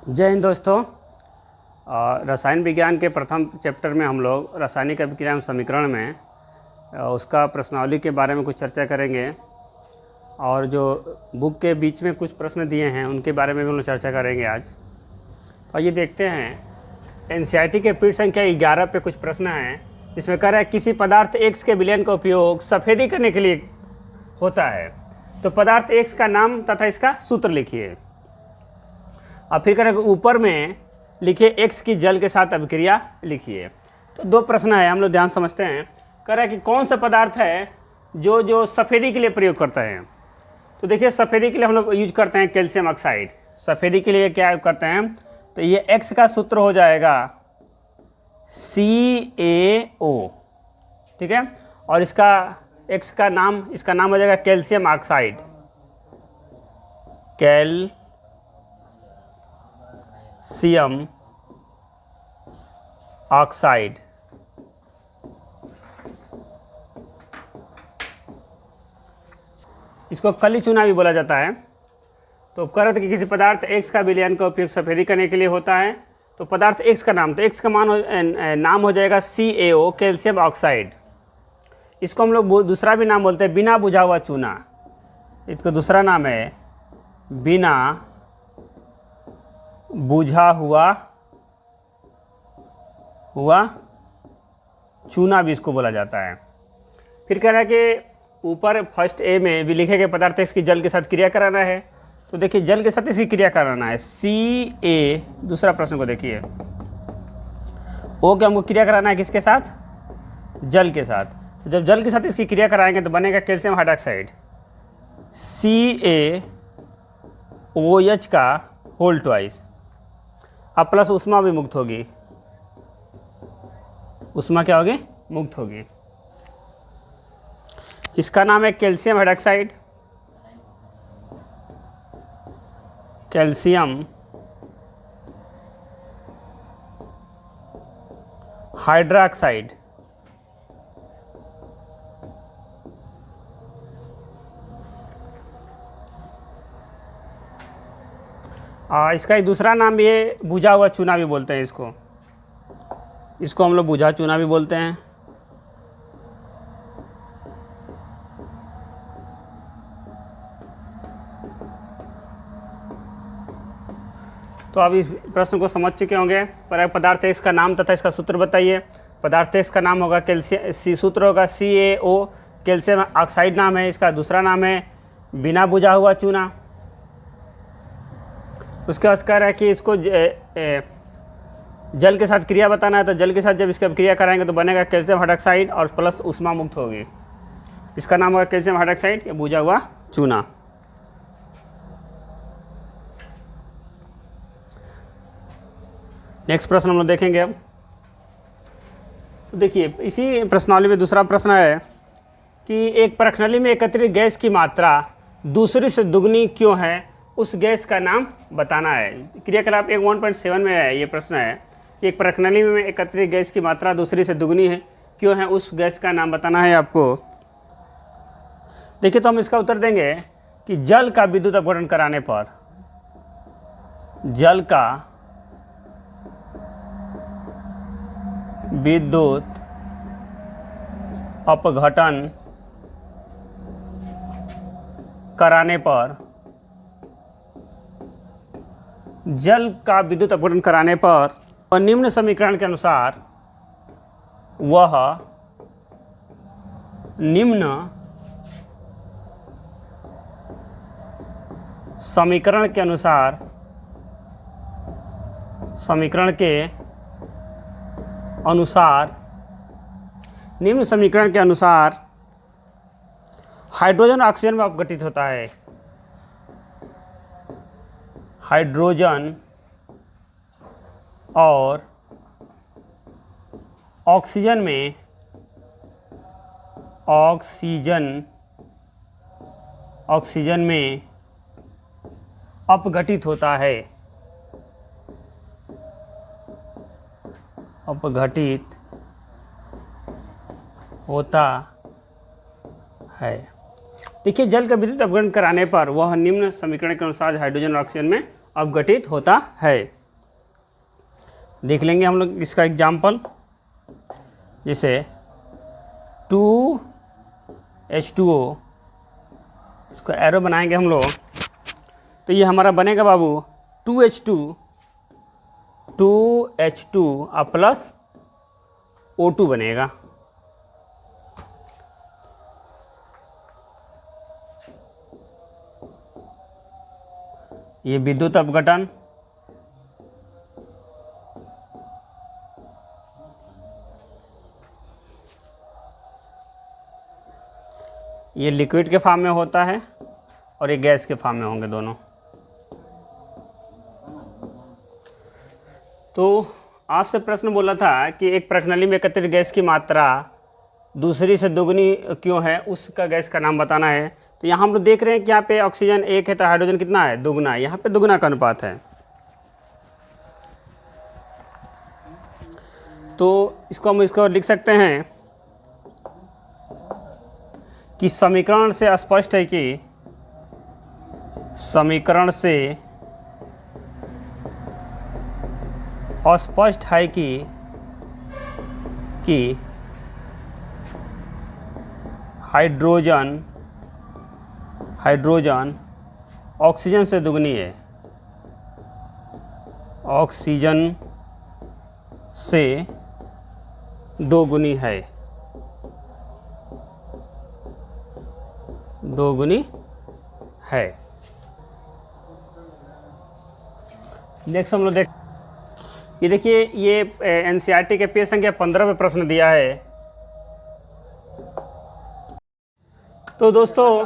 जय हिंद दोस्तों। रसायन विज्ञान के प्रथम चैप्टर में हम लोग रासायनिक अभिक्रिया एवं समीकरण में उसका प्रश्नावली के बारे में कुछ चर्चा करेंगे और जो बुक के बीच में कुछ प्रश्न दिए हैं उनके बारे में भी हम लोग चर्चा करेंगे आज। तो ये देखते हैं एनसीईआरटी के पृष्ठ संख्या 11 पे कुछ प्रश्न हैं जिसमें कह रहा है किसी पदार्थ X के विलयन का उपयोग सफ़ेदी करने के लिए होता है, तो पदार्थ X का नाम तथा इसका सूत्र लिखिए। और फिर कह रहे हैं ऊपर में लिखिए X की जल के साथ अभिक्रिया लिखिए। तो दो प्रश्न है, हम लोग ध्यान समझते हैं। कह रहा है कि कौन सा पदार्थ है जो सफ़ेदी के लिए प्रयोग करता है। तो देखिए सफ़ेदी के लिए हम लोग यूज करते हैं कैल्शियम ऑक्साइड। सफ़ेदी के लिए क्या करते हैं, तो ये X का सूत्र हो जाएगा CaO, ठीक है। और इसका X का नाम, इसका नाम हो जाएगा कैल्शियम ऑक्साइड, कैल्शियम ऑक्साइड। इसको कली चूना भी बोला जाता है। तो कह रहे थे कि किसी पदार्थ X का विलयन का उपयोग सफ़ेदी करने के लिए होता है, तो पदार्थ X का नाम, तो X का नाम हो जाएगा CaO, कैल्शियम ऑक्साइड। इसको हम लोग दूसरा भी नाम बोलते हैं बिना बुझा हुआ चूना। इसका दूसरा नाम है बिना बुझा हुआ चूना भी इसको बोला जाता है। फिर कह रहा है कि ऊपर फर्स्ट ए में भी लिखे गए पदार्थ X की जल के साथ क्रिया कराना है। तो देखिए जल के साथ इसकी क्रिया कराना है Ca। दूसरा प्रश्न को देखिए, O के हमको क्रिया कराना है किसके साथ, जल के साथ। तो जब जल के साथ इसकी क्रिया कराएंगे तो बनेगा कैल्शियम हाइड्रोक्साइड CaOH का होल ट्वाइस। अब प्लस उष्मा भी मुक्त होगी, उष्मा क्या होगी, मुक्त होगी। इसका नाम है कैल्शियम हाइड्रोक्साइड, कैल्शियम हाइड्रोक्साइड। इसका एक दूसरा नाम भी है बुझा हुआ चूना भी बोलते हैं इसको हम लोग बुझा चूना भी बोलते हैं। तो अब इस प्रश्न को समझ चुके होंगे। पर पदार्थ X का नाम तथा इसका सूत्र बताइए। पदार्थ X का नाम होगा कैल्शियम, सूत्र होगा CaO, कैल्शियम ऑक्साइड नाम है। इसका दूसरा नाम है बिना बुझा हुआ चूना। उसके बाद कह रहा है कि इसको जल के साथ क्रिया बताना है। तो जल के साथ जब इसकी क्रिया कराएंगे तो बनेगा कैल्शियम हाइड्रोक्साइड और प्लस उष्मा मुक्त होगी। इसका नाम होगा कैल्शियम हाइड्रोक्साइड या बुझा हुआ चूना। नेक्स्ट प्रश्न हम लोग देखेंगे अब। तो देखिए इसी प्रश्नावली में दूसरा प्रश्न है कि एक परखनली में एकत्रित गैस की मात्रा दूसरी से दुगनी क्यों है, उस गैस का नाम बताना है। क्रियाकलाप 1.7 में है ये प्रश्न है। एक परखनली में एकत्रित गैस की मात्रा दूसरी से दुगनी है क्यों है, उस गैस का नाम बताना है आपको। देखिए तो हम इसका उत्तर देंगे कि जल का विद्युत अपघटन कराने पर, जल का विद्युत अपघटन कराने पर, जल का विद्युत अपघटन कराने पर निम्न समीकरण के अनुसार, वह निम्न समीकरण के अनुसार, निम्न समीकरण के अनुसार हाइड्रोजन ऑक्सीजन में अपघटित होता है। हाइड्रोजन और ऑक्सीजन में अपघटित होता है। अपघटित होता है। देखिए जल का विद्युत अपघटन कराने पर वह निम्न समीकरण के अनुसार हाइड्रोजन और ऑक्सीजन में अपघटित होता है। देख लेंगे हम लोग इसका एग्जाम्पल, जैसे 2H2O, इसको एरो बनाएंगे हम लोग, तो ये हमारा बनेगा बाबू 2H2 और प्लस O2 बनेगा। ये विद्युत अपघटन, ये लिक्विड के फॉर्म में होता है और ये गैस के फॉर्म में होंगे दोनों। तो आपसे प्रश्न बोला था कि एक प्रणाली में एकत्रित गैस की मात्रा दूसरी से दोगुनी क्यों है, उसका गैस का नाम बताना है। तो यहाँ हम लोग देख रहे हैं कि यहाँ पे ऑक्सीजन 1 है तो हाइड्रोजन कितना है, दुगुना है। यहाँ पे दुगुना का अनुपात है। तो इसको हम लिख सकते हैं कि समीकरण से स्पष्ट है कि हाइड्रोजन ऑक्सीजन से दुगनी है, ऑक्सीजन से दोगुनी है, नेक्स्ट हम लोग ये देखिए, ये एनसीईआरटी के पेज संख्या 15 पे प्रश्न दिया है। तो दोस्तों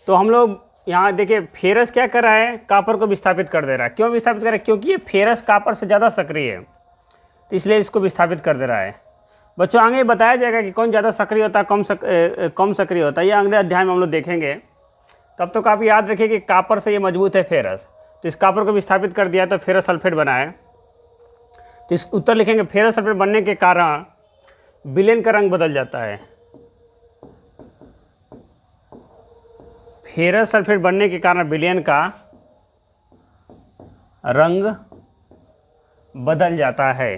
तो हम लोग यहाँ देखिए, फेरस क्या कर रहा है, कॉपर को विस्थापित कर दे रहा है। क्यों विस्थापित कर रहा है? क्योंकि ये फेरस कॉपर से ज़्यादा सक्रिय है, तो इसलिए इसको विस्थापित कर दे रहा है। बच्चों आगे बताया जाएगा कि कौन ज़्यादा सक्रिय होता है, कम सक्रिय होता है, ये अगले अध्याय में हम लोग देखेंगे। तब तक आप याद रखिए कि कॉपर से ये मजबूत है फेरस, तो इस कॉपर को विस्थापित कर दिया तो फेरस सल्फेट बना है। तो इस उत्तर लिखेंगे, फेरस सल्फेट बनने के कारण विलयन का रंग बदल जाता है। फेरस सल्फेट बनने के कारण विलयन का रंग बदल जाता है।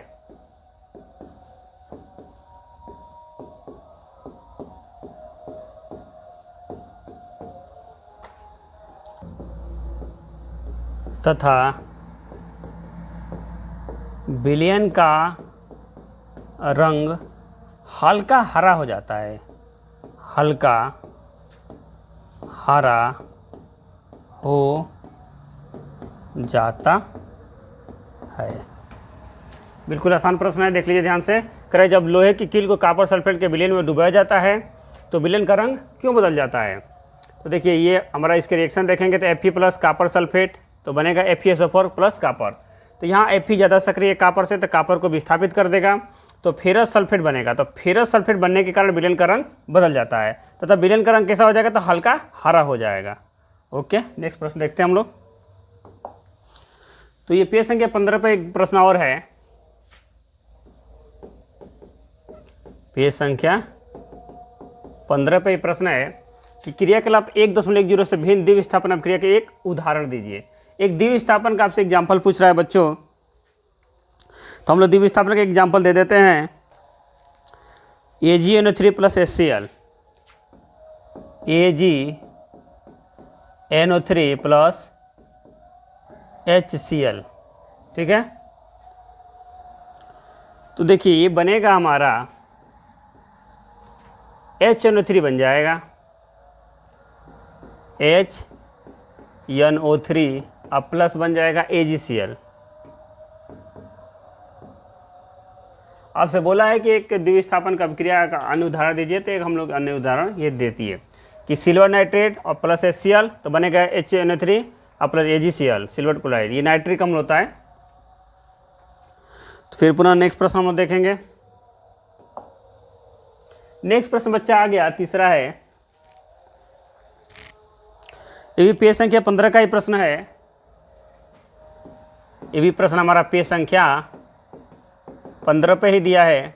तथा विलयन का रंग हल्का हरा हो जाता है, हल्का हरा हो जाता है। बिल्कुल आसान प्रश्न है, देख लीजिए ध्यान से। करें, जब लोहे की कील को कॉपर सल्फेट के विलयन में डुबाया जाता है तो विलयन का रंग क्यों बदल जाता है? तो देखिए, ये हमारा इसके रिएक्शन देखेंगे तो Fe प्लस कॉपर सल्फेट तो बनेगा FeSO4 प्लस कॉपर। तो यहाँ Fe ज़्यादा सक्रिय कॉपर से, तो कॉपर को विस्थापित कर देगा तो फेरस सल्फेट बनेगा। तो फेरस सल्फेट बनने के कारण विलयन का रंग बदल जाता है, तथा विलयन का रंग कैसा हो जाएगा? तो हल्का हरा हो जाएगा। ओके, नेक्स्ट प्रश्न देखते हैं हम लोग। तो ये पेज संख्या 15 पे एक प्रश्न और है। पेज संख्या 15 पे प्रश्न है कि क्रियाकलाप 1.10 से भिन्न द्विविस्थापन क्रिया के एक उदाहरण दीजिए। एक द्विविस्थापन का आपसे एग्जाम्पल पूछ रहा है बच्चों, तो हम लोग द्विविस्थापन का एग्जाम्पल दे देते हैं। AgNO3 plus HCl, AgNO3 plus HCl, ठीक है। तो देखिए, ये बनेगा हमारा HNO3 बन जाएगा, HNO3 अब प्लस बन जाएगा AgCl। आपसे बोला है कि एक द्विविस्थापन का अभिक्रिया का अन्य उदाहरण दीजिए, तो एक हम लोग अन्य उदाहरण ये देती है कि सिल्वर नाइट्रेट और प्लस HCl तो बनेगा HNO3 और प्लस AgCl, सिल्वर क्लोराइड, ये नाइट्रिक अम्ल होता है। तो फिर पुनः नेक्स्ट प्रश्न हम लोग देखेंगे। नेक्स्ट प्रश्न बच्चा आ गया, तीसरा है। ये भी पेज संख्या 15 का ही प्रश्न है। ये भी प्रश्न हमारा पेज संख्या 15 पे ही दिया है।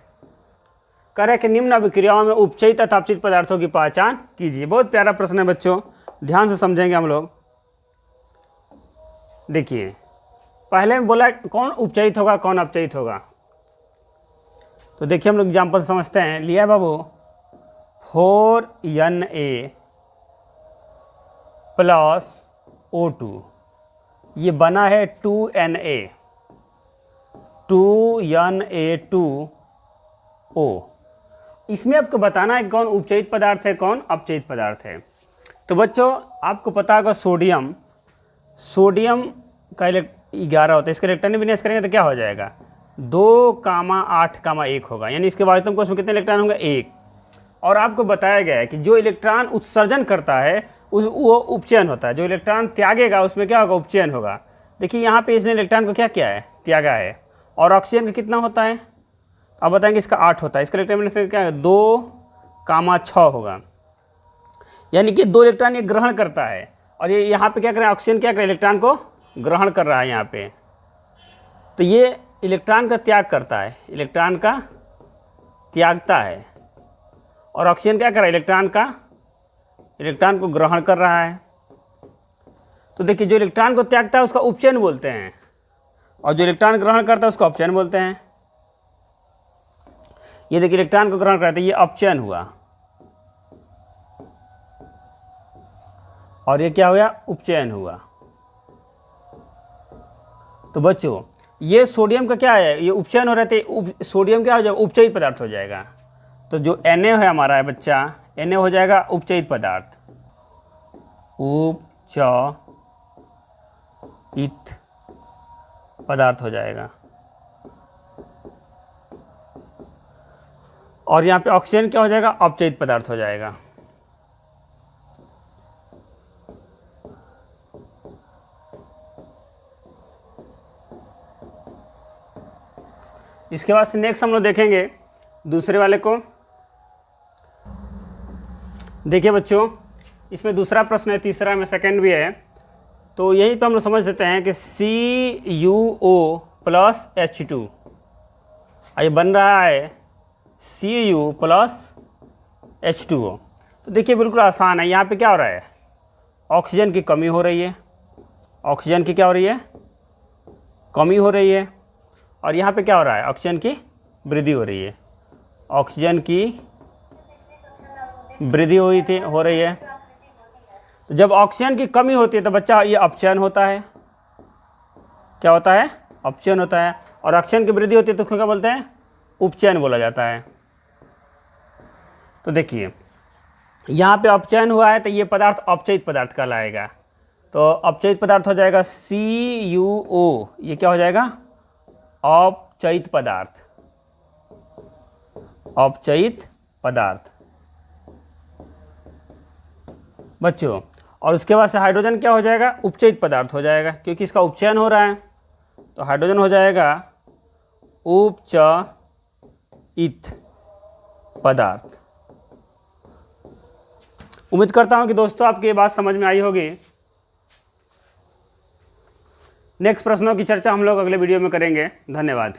करे कि निम्न अभिक्रियाओं में उपचयित तथा अपचयित पदार्थों की पहचान कीजिए। बहुत प्यारा प्रश्न है बच्चों, ध्यान से समझेंगे हम लोग। देखिए, पहले में बोला कौन उपचयित होगा कौन अपचयित होगा, तो देखिए हम लोग एग्जाम्पल समझते हैं। लिया बाबू 4Na प्लस O2, ये बना है 2Na 2Na2O। इसमें आपको बताना है कौन उपचयित पदार्थ है कौन अपचयित पदार्थ है। तो बच्चों आपको पता होगा सोडियम का 11 होता है, इसका इलेक्ट्रॉन विन्यास करेंगे तो क्या हो जाएगा 2,8,1 होगा, यानी इसके बाद तुमको उसमें कितने इलेक्ट्रॉन होंगे 1। और आपको बताया गया है कि जो इलेक्ट्रॉन उत्सर्जन करता है वो उपचयन होता है, जो इलेक्ट्रॉन त्यागेगा उसमें क्या होगा उपचयन होगा। देखिए यहाँ पे इसने इलेक्ट्रॉन को क्या किया है त्यागा है। और ऑक्सीजन का कितना होता है, अब बताएंगे इसका 8 होता है, इसका इलेक्ट्रॉन क्या है 2,6 होगा, यानी कि 2 इलेक्ट्रॉन ये ग्रहण करता है। और ये यहाँ पे क्या कर रहा है ऑक्सीजन क्या कर रहा है इलेक्ट्रॉन को ग्रहण कर रहा है यहाँ पे, तो ये इलेक्ट्रॉन का त्याग करता है, इलेक्ट्रॉन का त्यागता है। और ऑक्सीजन क्या कर रहा है इलेक्ट्रॉन को ग्रहण कर रहा है। तो देखिए जो इलेक्ट्रॉन को त्यागता है उसका उपचयन बोलते हैं, और जो इलेक्ट्रॉन ग्रहण करता है उसको अपचयन बोलते हैं। ये देखिए इलेक्ट्रॉन को ग्रहण करता है, ये अपचयन हुआ, और ये क्या हुआ उपचयन हुआ। तो बच्चों ये सोडियम का क्या है, ये उपचयन हो रहे थे, सोडियम क्या हो जाएगा उपचयित पदार्थ हो जाएगा। तो जो Na है हमारा है बच्चा, Na हो जाएगा उपचयित पदार्थ, उपचयित पदार्थ हो जाएगा। और यहाँ पे ऑक्सीजन क्या हो जाएगा अपचयित पदार्थ हो जाएगा। इसके बाद से नेक्स्ट हम लोग देखेंगे दूसरे वाले को। देखिए बच्चों इसमें दूसरा प्रश्न है, तीसरा में सेकंड भी है, तो यहीं पे हम लोग समझ देते हैं कि CuO प्लस H2, ये बन रहा है Cu प्लस H2O। तो देखिए बिल्कुल आसान है, यहाँ पे क्या हो रहा है ऑक्सीजन की कमी हो रही है, ऑक्सीजन की क्या हो रही है कमी हो रही है। और यहाँ पे क्या हो रहा है ऑक्सीजन की वृद्धि हो रही है, ऑक्सीजन की वृद्धि हो रही है। तो जब ऑक्सीजन की कमी होती है तो बच्चा ये अपचयन होता है, क्या होता है अपचयन होता है। और ऑक्सीजन की वृद्धि होती है तो क्या बोलते हैं उपचयन बोला जाता है। तो देखिए यहाँ पे अपचयन हुआ है तो ये पदार्थ अपचयित पदार्थ कहलाएगा। तो अपचयित पदार्थ हो जाएगा CuO, ये क्या हो जाएगा अपचयित पदार्थ, अपचयित पदार्थ बच्चों। और उसके बाद से हाइड्रोजन क्या हो जाएगा उपचयित पदार्थ हो जाएगा, क्योंकि इसका उपचयन हो रहा है। तो हाइड्रोजन हो जाएगा उपचयित पदार्थ। उम्मीद करता हूं कि दोस्तों आपकी ये बात समझ में आई होगी। नेक्स्ट प्रश्नों की चर्चा हम लोग अगले वीडियो में करेंगे। धन्यवाद।